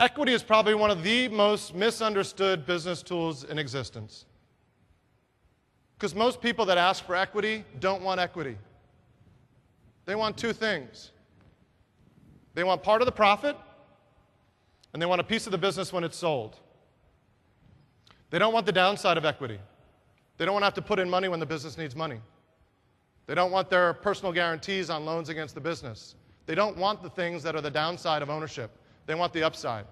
Equity is probably one of the most misunderstood business tools in existence. Because most people that ask for equity don't want equity. They want two things. They want part of the profit, and they want a piece of the business when it's sold. They don't want the downside of equity. They don't want to have to put in money when the business needs money. They don't want their personal guarantees on loans against the business. They don't want the things that are the downside of ownership. They want the upside.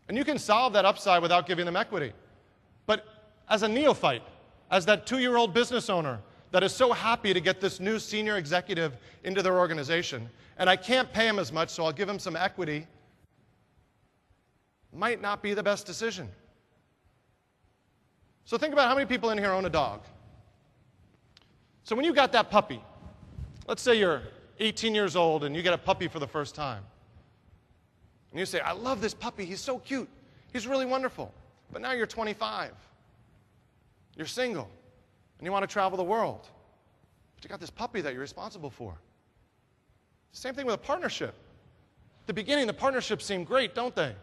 And you can solve that upside without giving them equity. But as a neophyte, as that 2-year-old business owner that is so happy to get this new senior executive into their organization, and I can't pay him as much, so I'll give him some equity, might not be the best decision. So think about how many people in here own a dog. So when you got that puppy, let's say you're 18 years old and you get a puppy for the first time. And you say, I love this puppy, he's so cute, he's really wonderful. But now you're 25, you're single, and you want to travel the world. But you got this puppy that you're responsible for. Same thing with a partnership. At the beginning, the partnerships seem great, don't they?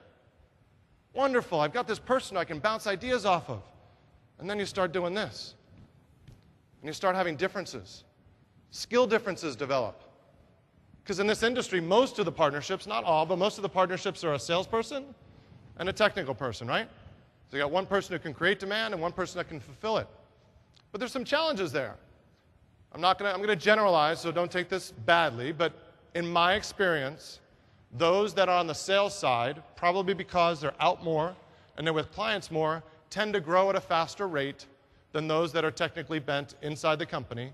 Wonderful, I've got this person I can bounce ideas off of. And then you start doing this. And you start having differences. Skill differences develop. Because in this industry, most of the partnerships, not all, but most of the partnerships are a salesperson and a technical person, right? So you got one person who can create demand and one person that can fulfill it. But there's some challenges there. I'm going to generalize, so don't take this badly, but in my experience, those that are on the sales side, probably because they're out more and they're with clients more, tend to grow at a faster rate than those that are technically bent inside the company.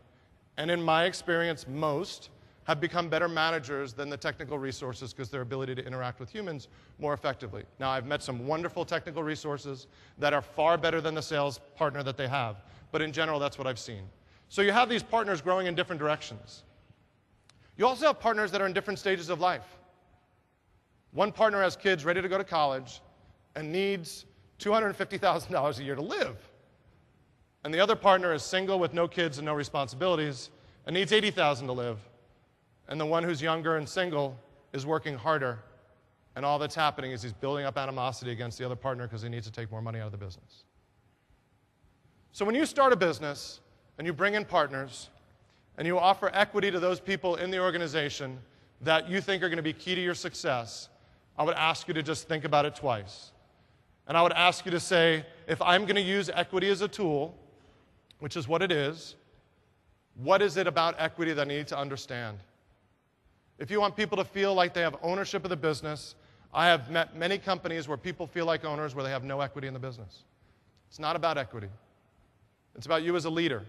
And in my experience, most have become better managers than the technical resources because their ability to interact with humans more effectively. Now, I've met some wonderful technical resources that are far better than the sales partner that they have. But in general, that's what I've seen. So you have these partners growing in different directions. You also have partners that are in different stages of life. One partner has kids ready to go to college and needs $250,000 a year to live. And the other partner is single with no kids and no responsibilities and needs $80,000 to live. And the one who's younger and single is working harder. And all that's happening is he's building up animosity against the other partner because he needs to take more money out of the business. So when you start a business and you bring in partners and you offer equity to those people in the organization that you think are going to be key to your success, I would ask you to just think about it twice. And I would ask you to say, if I'm going to use equity as a tool, which is what it is, what is it about equity that I need to understand? If you want people to feel like they have ownership of the business, I have met many companies where people feel like owners where they have no equity in the business. It's not about equity. It's about you as a leader.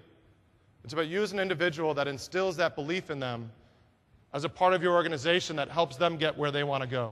It's about you as an individual that instills that belief in them as a part of your organization that helps them get where they want to go.